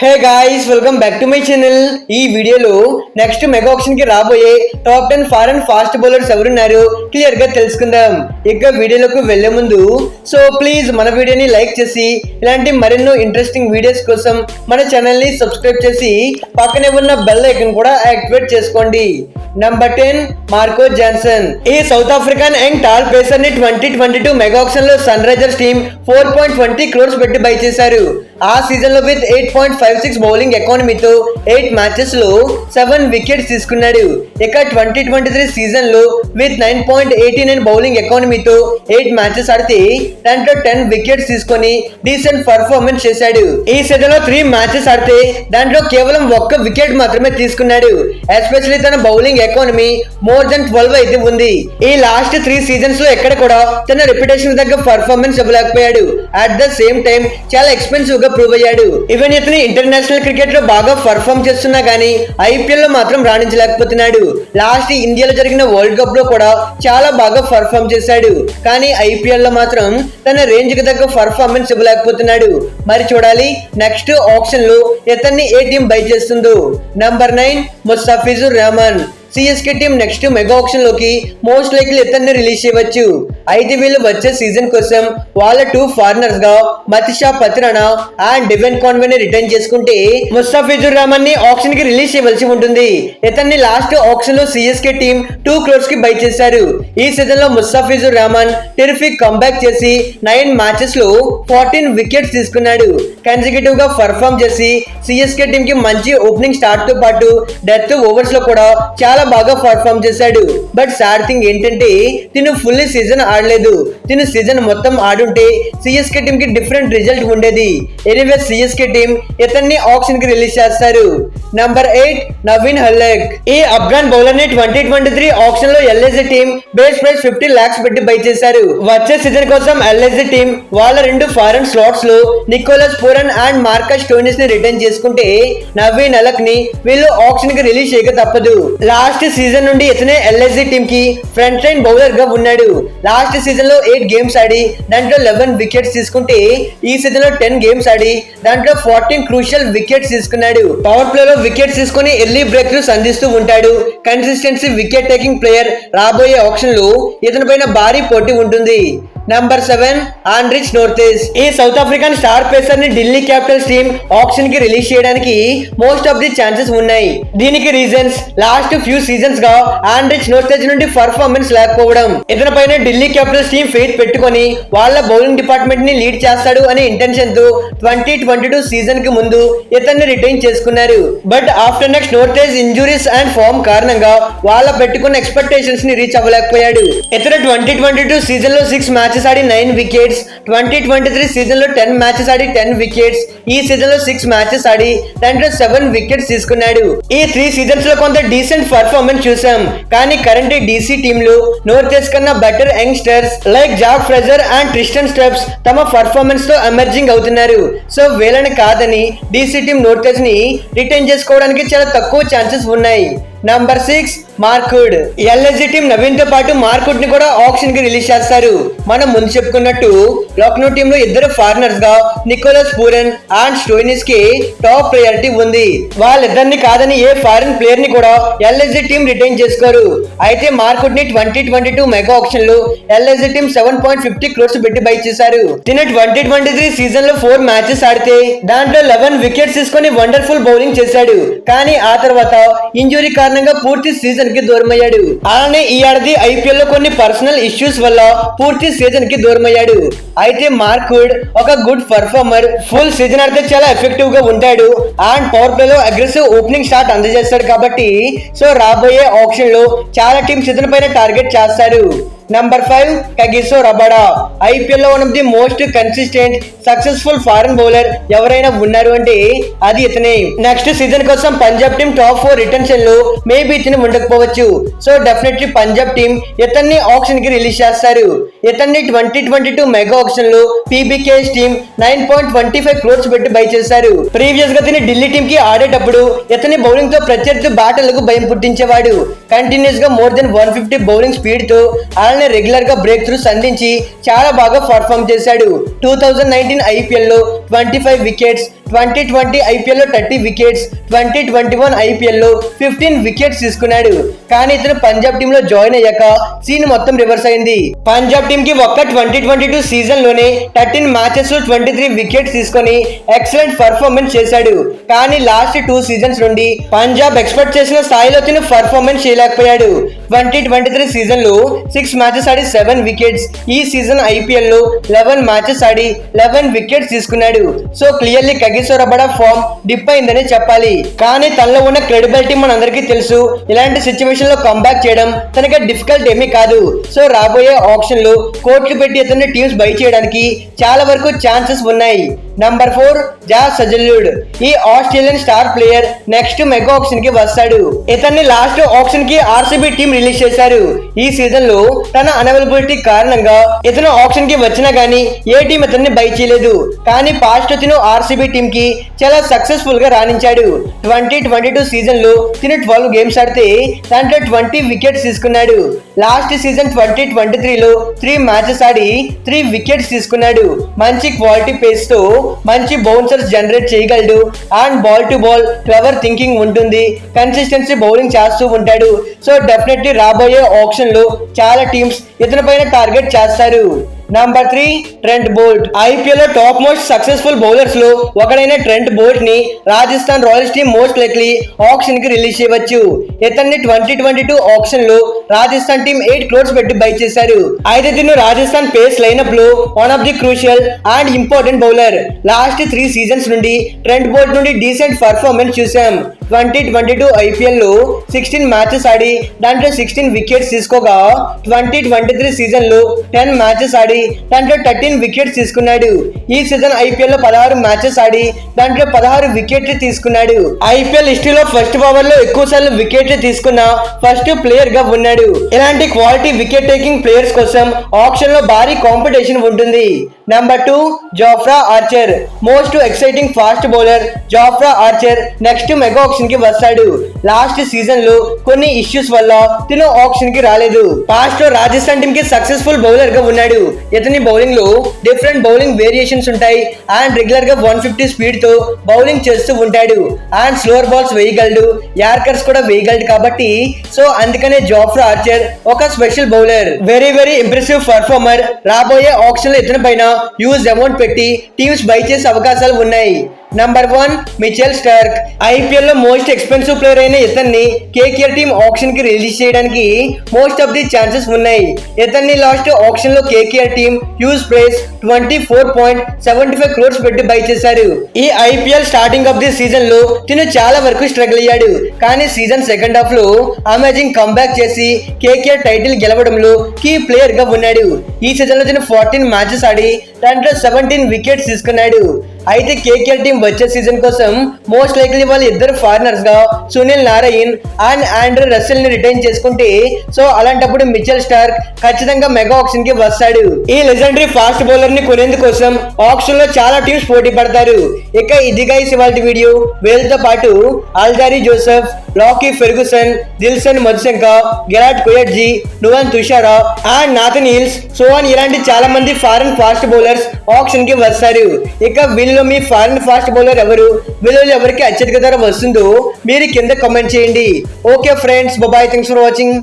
Hey guys welcome back to my channel. ఈ వీడియోలో next mega auction కి రాబోయే టాప్ 10 ఫారెన్ ఫాస్ట్ బౌలర్స్ ఎవరున్నారు క్లియర్ గా తెలుసుకుందాం. ఇక వీడియోలోకి వెళ్లే ముందు సో ప్లీజ్ మన వీడియోని లైక్ చేసి ఇలాంటి మరెన్నో ఇంట్రెస్టింగ్ వీడియోస్ కోసం మన ఛానల్ ని సబ్స్క్రైబ్ చేసి పక్కనే ఉన్న బెల్ ఐకాన్ కూడా యాక్టివేట్ చేసుకోండి. Number 10 Marco Jansen. ఈ South African young tall pacer ని 2022 మెగా ఆక్షన్ లో సన్ రైజర్స్ టీమ్ 4.20 crores పెట్టి బై చేశారు. ఆ సీజన్ లో విత్ 8.56 బౌలింగ్ ఎకానమీతో 8 మ్యాచెస్ లో 7 వికెట్స్ తీసుకున్నాడు. ఇక 2023 సీజన్ లో విత్ 9.89 బౌలింగ్ ఎకానమీతో 8 మ్యాచెస్ ఆడితే దాంట్లో 10 వికెట్స్ తీసుకొని డీసెంట్ పర్ఫార్మెన్స్ చేశాడు. ఈ సీజన్ లో 3 మ్యాచెస్ ఆడితే దాంట్లో కేవలం 1 వికెట్ మాత్రమే తీసుకున్నాడు. ఎస్పెషల్లీ తన బౌలింగ్ ఎకానమీ మోర్ దెన్ 12 అయితే ఉంది. ఈ లాస్ట్ 3 సీజన్స్ లో ఎక్కడ కూడా తన రెప్యుటేషన్ దగ్గర పర్ఫార్మెన్స్ ఇవ్వలేకపోయాడు. అట్ ద సేమ్ టైం చాలా ఎక్స్పెన్సివ్ గా ప్రూవ్ అయ్యాడు. ఈవెన్ ఇతని ఇంటర్నేషనల్ క్రికెట్ లో బాగా పర్ఫార్మ్ చేస్తున్నా గానీ ఐపీఎల్ లో మాత్రం రాణించలేకపోతున్నాడు. లాస్ట్ ఇండియాలో జరిగిన వరల్డ్ కప్ లో కూడా చాలా బాగా పర్ఫార్మ్ చేశాడు. కానీ ఐపీఎల్ లో మాత్రం తన రేంజ్ కి తగ్గ పర్ఫార్మెన్స్ ఇవ్వలేకపోతున్నాడు. మరి చూడాలి నెక్స్ట్ ఆప్షన్ లో ఇతన్ని ఏ టీం బై చేస్తుందో. Number 9 Mustafizur Rahman. CSK team next mega auction లోకి మోస్ట్ లైక్లీ ఇతన్ని రిలీజ్ చేయవచ్చు. అయితే వీళ్ళు వచ్చే సీజన్ కోసం వాళ్ళ 2 ఫారినర్స్ గా Matheesha Pathirana and Devon Conway ని రిటర్న్ చేసుకుంటే ముస్తఫిజుర్ రహమాన్ ని ఆక్షన్ కి రిలీజ్ చేయవలసి ఉంటుంది. ఇతన్ని లాస్ట్ ఆక్షన్ లో సిఎస్కే టీం 2 crores కి బై చేశారు. ఈ సీజన్ లో ముస్తఫిజుర్ రహమాన్ టెరిఫిక్ కంబ్యాక్ చేసి 9 మ్యాచెస్ లో 14 వికెట్స్ తీసుకున్నాడు. కన్సిక్యూటివ్ గా పర్ఫార్మ్ చేసి సిఎస్కే టీం కి మంచి ఓపెనింగ్ స్టార్ట్ తో పాటు డెత్ ఓవర్స్ లో కూడా చాలా బాగా పర్ఫార్మ్ చేశాడు. బట్ సాడ్ థింగ్ ఏంటంటే తిను ఫుల్ సీజన్ ఆడలేదు. తిను సీజన్ మొత్తం ఆడుంటే సిఎస్కే టీం కి డిఫరెంట్ రిజల్ట్ ఉండేది. ఎనీవే సిఎస్కే టీం ఇతన్ని ఆక్షన్ కి రిలీజ్ చేస్తారు. నంబర్ 8 నవీన్ హల్లక్. ఈ అఫ్ఘాన్ బౌలర్ ని 2023 ఆక్షన్ లో LIC team base price 50 lakhs పెట్టి బై చేశారు. వచ్చే సీజన్ కోసం ఎల్ఐసి టీం వాళ్ళ 2 ఫారెన్ స్లాట్స్ లో Nicholas Pooran and Marcus Stoinis ని రిటర్న్ చేసుకుంటే నవీన్ హల్లక్ ని వీళ్ళు ఆక్షన్ కి రిలీజ్ చేయక తప్పదు. లాస్ట్ సీజన్ నుండి ఇతనే ఎల్ఐసి టీం కి ఫ్రంట్ లైన్ బౌలర్ గా ఉన్నాడు. లాస్ట్ సీజన్ లో 8 గేమ్స్ ఆడి దాంట్లో 11 వికెట్స్ తీసుకుంటే ఈ సీజన్ లో 10 గేమ్స్ ఆడి దాంట్లో 14 క్రూషియల్ వికెట్స్ తీసుకున్నాడు. పవర్ ప్లే లో వికెట్స్ తీసుకుని ఎర్లీ బ్రేక్ త్రూస్ అందిస్తూ ఉంటాడు. Consistency wicket taking player. రాబోయే ఆక్షన్ లో ఇతని పైన భారీ పోటీ ఉంటుంది. Number 7 Anrich Nortje. ఈ సౌత్ ఆఫ్రికన్ స్టార్ పేసర్ ని ఢిల్లీ క్యాపిటల్స్ టీం ఆక్షన్ కి రిలీజ్ చేయడానికి మోస్ట్ ఆఫ్ ది ఛాన్సెస్ ఉన్నాయి. దీనికి రీజన్స్ లాస్ట్ ఫ్యూ సీజన్స్ గా ఆండ్రిచ్ నోర్తెస్ నుండి పర్ఫార్మెన్స్ లేకపోవడం. ఇతని పైన ఢిల్లీ క్యాపిటల్స్ టీం ఫెయిత్ పెట్టుకొని వాళ్ళ బౌలింగ్ డిపార్ట్మెంట్ ని లీడ్ చేస్తాడు అనే ఇంటెన్షన్ తో 2022 సీజన్ కి ముందు ఇతన్ని రిటైన్ చేసుకున్నారు. But after next Nortje injuries and form కారణంగా వాళ్ళ పెట్టుకున్న ఎక్స్పెక్టేషన్స్ ని రీచ్ అవ్వలేకపోయాడు. ఇతను 2022 సీజన్ లో 6 మ్యాచెస్ ఆడి 9 వికెట్స్, 2023 సీజన్ లో 10 మ్యాచెస్ ఆడి 10 వికెట్స్, ఈ సీజన్ లో 6 మ్యాచెస్ ఆడి దాంట్లో 7 వికెట్స్ తీసుకున్నాడు. ఈ 3 సీజన్స్ లో కొంత డీసెంట్ పర్ఫార్మెన్స్ చూసాం. కానీ కరెంట్ డీసీ టీమ్ లో నోర్తెస్ కన్నా better youngsters like Jack Fraser and Tristan steps తమ పర్ఫార్మెన్స్ తో ఎమర్జింగ్ అవుతున్నారు. సో వీళ్ళని కాదని డీసీ టీమ్ నోర్తెస్ ని రిటైన్ చేసుకోవడానికి చాలా తక్కువ ఛాన్సెస్ ఉన్నాయి. Number 6 marked. LSG team Naveen తో పాటు మార్కుడ్ ని కూడా ఆక్షన్ కి రిలీజ్ చేస్తారు. మనం ముందు చెప్పుకున్నట్టు లక్నో టీం లో 2 ఫారినర్స్ గా నికోలస్ పూరన్ అండ్ స్టోయినిస్ కి టాప్ ప్రయారిటీ ఉంది. వాళ్ళిద్దరిని కాదని ఏ ఫారిన్ ప్లేయర్ ని కూడా ఎల్ఎస్జి టీం రిటైన్ చేసుకోరు. అయితే మార్కుడ్ ని 2022 మెగా ఆక్షన్ లో ఎల్ఎస్జి టీం 7.50 crores పెట్టి బై చేశారు. తిన 2023 సీజన్ లో 4 మ్యాచెస్ ఆడితే దాంట్లో 11 వికెట్స్ తీసుకొని వండర్ఫుల్ బౌలింగ్ చేశాడు. కానీ ఆ తర్వాత ఇంజురీ కారణంగా పూర్తి సీజన్ కి దూరమయ్యాడు. అలానే ఈ ఏడాది ఐపీఎల్ లో కొన్ని పర్సనల్ ఇష్యూస్ వల్ల పూర్తి సీజన్ కి దూరమయ్యాడు. అయితే మార్కుడ్ ఒక గుడ్ పర్ఫార్మర్. ఫుల్ సీజన్ ఆడితే చాలా ఎఫెక్టివ్ గా ఉంటాడు అండ్ పవర్ ప్లే లో అగ్రెసివ్ ఓపెనింగ్ స్టార్ట్ అందజేస్తాడు. కాబట్టి సో రాబోయే ఆక్షన్ లో చాలా టీమ్స్ ఇతని పైన టార్గెట్ చేస్తారు. Number 5 Kagiso Rabada. ఐపీఎల్ లో one of the most consistent successful foreign bowler ఎవరైనా ఉన్నారు అంటే అది ఇతనే. నెక్స్ట్ సీజన్ కోసం పంజాబ్ టీం టాప్ 4 రిటెన్షన్ లో మేబీ ఇతను ఉండకపోవచ్చు. సో డెఫినెట్లీ పంజాబ్ టీం ఇతన్ని ఆక్షన్ కి రిలీజ్ చేస్తారు. ఇతన్ని 2022 మెగా ఆక్షన్ లో పీబీకేఎస్ టీం 9.25 crores పెట్టి బై చేశారు. ప్రీవియస్ గా తిని ఢిల్లీ టీం కి ఆడేటప్పుడు ఇతని బౌలింగ్ తో ప్రత్యర్థి బ్యాటర్లకు భయం పుట్టించేవాడు. కంటిన్యూస్ గా మోర్ దెన్ 150 బౌలింగ్ స్పీడ్ తో అలానే రెగ్యులర్ గా బ్రేక్ త్రూస్ అందించి చాలా బాగా పర్ఫార్మ్ చేశాడు. 2019 ఐపీఎల్ లో 25 వికెట్స్, 2020 ఐపీఎల్ లో 30 వికెట్స్, 2021 ఐపీఎల్ లో 15 వికెట్స్ తీసుకున్నాడు. కానీ ఇతను పంజాబ్ టీమ్ లో జాయిన్ అయ్యాక సీన్ మొత్తం రివర్స్ అయింది. పంజాబ్ టీమ్ కి ఒక్క 2022 సీజన్ లోనే 13 మ్యాచెస్ లో 23 వికెట్స్ తీసుకొని ఎక్సలెంట్ పర్ఫార్మెన్స్ చేశాడు. కానీ లాస్ట్ 2 సీజన్స్ నుండి పంజాబ్ ఎక్స్పెక్ట్ చేసిన స్థాయిలో తిను పర్ఫార్మెన్స్ చేయలేకపోయాడు. 2023 సీజన్ లో 6 మ్యాచెస్ ఆడి 7 వికెట్స్, ఈ సీజన్ ఐపీఎల్ లో 11 మ్యాచెస్ ఆడి 11 వికెట్స్ తీసుకున్నాడు. So clearly Kagiso Rabada form dip అయిందని చెప్పాలి. కానీ తనలో ఉన్న క్రెడిబిలిటీ మనందరికీ తెలుసు. ఇలాంటి సిచ్యువేషన్ లో కంబ్యాక్ చేయడం తనకి డిఫికల్ట్ ఏమీ కాదు. సో రాబోయే ఆప్షన్ లో కోట్లు పెట్టి ఇతన్ని టీమ్స్ బై చేయడానికి చాలా వరకు ఛాన్సెస్ ఉన్నాయి. Number 4 Josh Hazlewood. ఈ Australian star player next mega auction కి వస్తాడు. ఇతన్ని లాస్ట్ ఆప్షన్ కి ఆర్సీబీ టీం రిలీజ్ చేశారు. ఈ సీజన్ లో తన అనవైలబిలిటీ కారణంగా ఇతను ఆప్షన్ కి వచ్చినా గానీ ఏ టీం ఇతన్ని బై చేయలేదు. కానీ పాస్ట్ తిను ఆర్సీబీ టీం కి చాలా సక్సెస్ఫుల్ గా రాణించాడు. 2022 సీజన్ లో తిను 12 గేమ్స్ ఆడితే దాంట్లో 20 వికెట్స్ తీసుకున్నాడు. లాస్ట్ సీజన్ 2023 లో 3 మ్యాచెస్ ఆడి 3 వికెట్స్ తీసుకున్నాడు. మంచి క్వాలిటీ పేస్ తో మంచి బౌన్సర్స్ జనరేట్ చేయగలడు. And ball to ball clever thinking ఉంటుంది. కన్సిస్టెన్సీ బౌలింగ్ చేస్తూ ఉంటాడు. సో డెఫినెట్లీ రాబోయే ఆప్షన్ లో చాలా టీమ్స్ ఇతని పైన టార్గెట్ చేస్తారు. Number 3 Trent Boult. ఐపీఎల్ లో టాప్ మోస్ట్ సక్సెస్ఫుల్ బౌలర్స్ లో ఒకడైన ట్రెంట్ బోల్ట్ ని Rajasthan Royals team most likely option కి రిలీజ్ చేయవచ్చు. ఇతన్ని 2022 ఆప్షన్ లో రాజస్థాన్ టీమ్ 8 crores పెట్టి బై చేశారు. అయితే తిను రాజస్థాన్ పేస్ లైనప్ లో one of the crucial and important bowler. Last 3 seasons నుండి ట్రెంట్ బోల్ట్ నుండి డీసెంట్ పర్ఫార్మెన్స్ చూసాం. 2022 ఐపీఎల్ లో 16 మ్యాచెస్ ఆడి దాంట్లో 16 వికెట్స్ తీసుకోగా 2023 సీజన్ లో 10 మ్యాచెస్ ఆడి దాంట్లో 13 వికెట్స్ తీసుకున్నాడు. ఈ సీజన్ ఐపీఎల్ లో 16 మ్యాచెస్ ఆడి దాంట్లో 16 వికెట్లు తీసుకున్నాడు. ఐపీఎల్ హిస్టరీలో ఫస్ట్ ఓవర్ లో ఎక్కువ సార్లు వికెట్లు తీసుకున్న ఫస్ట్ ప్లేయర్ గా ఉన్నాడు. ఇలాంటి క్వాలిటీ వికెట్ టేకింగ్ ప్లేయర్స్ కోసం ఆప్షన్ లో భారీ కాంపిటీషన్ ఉంటుంది. Number 2 Jofra Archer. Most exciting fast bowler Jofra Archer next mega auction కి వస్తాడు. లాస్ట్ సీజన్ లో కొన్ని ఇష్యూస్ వల్ల తిను ఆప్షన్ కి రాలేదు. పాస్ట్ లో రాజస్థాన్ టీమ్ కి సక్సెస్ఫుల్ బౌలర్ గా ఉన్నాడు. ఇతని బౌలింగ్ లో డిఫరెంట్ బౌలింగ్ వేరియేషన్స్ ఉంటాయి. అండ్ రెగ్యులర్ గా 150 స్పీడ్ తో బౌలింగ్ చేస్తూ ఉంటాడు. అండ్ స్లోవర్ బాల్స్ వేయగలడు, యార్కర్స్ కూడా వేయగలడు. కాబట్టి సో అందుకనే జోఫ్రా ఆర్చర్ ఒక special bowler. Very impressive performer. రాబోయే ఆప్షన్ లో ఇతని పైన హ్యూజ్ అమౌంట్ పెట్టి టీమ్స్ బై చేసే అవకాశాలు ఉన్నాయి. Number 1 Mitchell Starc. ఐపీఎల్ లో మోస్ట్ ఎక్స్పెన్సివ్ ప్లేయర్ అయిన ఇతన్ని కేకేఆర్ టీమ్ ఆప్షన్ కి రిలీజ్ చేయడానికి మోస్ట్ ఆఫ్ ది ఛాన్సెస్ ఉన్నాయి. ఇతన్ని లాస్ట్ ఆప్షన్ లో KKR team huge price 24.75 crores పెట్టి బై చేశారు. ఈ IPL starting of the season లో తిను చాలా వరకు స్ట్రగుల్ అయ్యాడు. కానీ సీజన్ సెకండ్ హాఫ్ లో అమేజింగ్ కంబ్యాక్ చేసి కేకేఆర్ టైటిల్ గెలవడంలో కీ ప్లేయర్ గా ఉన్నాడు. ఈ సీజన్ లో తిను 14 మ్యాచెస్ ఆడి దాంట్లో 17 వికెట్స్ తీసుకున్నాడు. అయితే కేకేఆర్ టీం వచ్చే సీజన్ కోసం మోస్ట్ లైక్లీ వాళ్ళు ఇద్దరు ఫారినర్స్ గా Sunil Narayan and Andrew Russell ని రిటైన్ చేసుకుంటే సో అలాంటప్పుడు మిచెల్ స్టార్క్ ఖచ్చితంగా మెగా ఆప్షన్ కి వస్తాడు. ఈ లెజెండరీ ఫాస్ట్ బౌలర్ ని కొనేందుకోసం ఆప్షన్ లో చాలా టీమ్స్ పోటీ పడతారు. ఇక ఇది గైస్ ఇవాల్టి వీడియో. వీళ్ళతో పాటు Alzarri Joseph, Lockie Ferguson, Dilshan Madushanka, Gerald Coetzee, Nuwan Thushara and Nathan హిల్స్ సోన్ ఇలాంటి చాలా మంది ఫారెన్ ఫాస్ట్ బౌలర్స్ ఆప్షన్ కి వస్తారు. ఇక వీళ్ళలో మీ ఫారెన్ ఫాస్ట్ బౌలర్ ఎవరు, వీళ్ళలో ఎవరికి అత్యధిక ధర వస్తుందో మీరు కింద కామెంట్ చేయండి. Okay friends, bye, thanks for watching.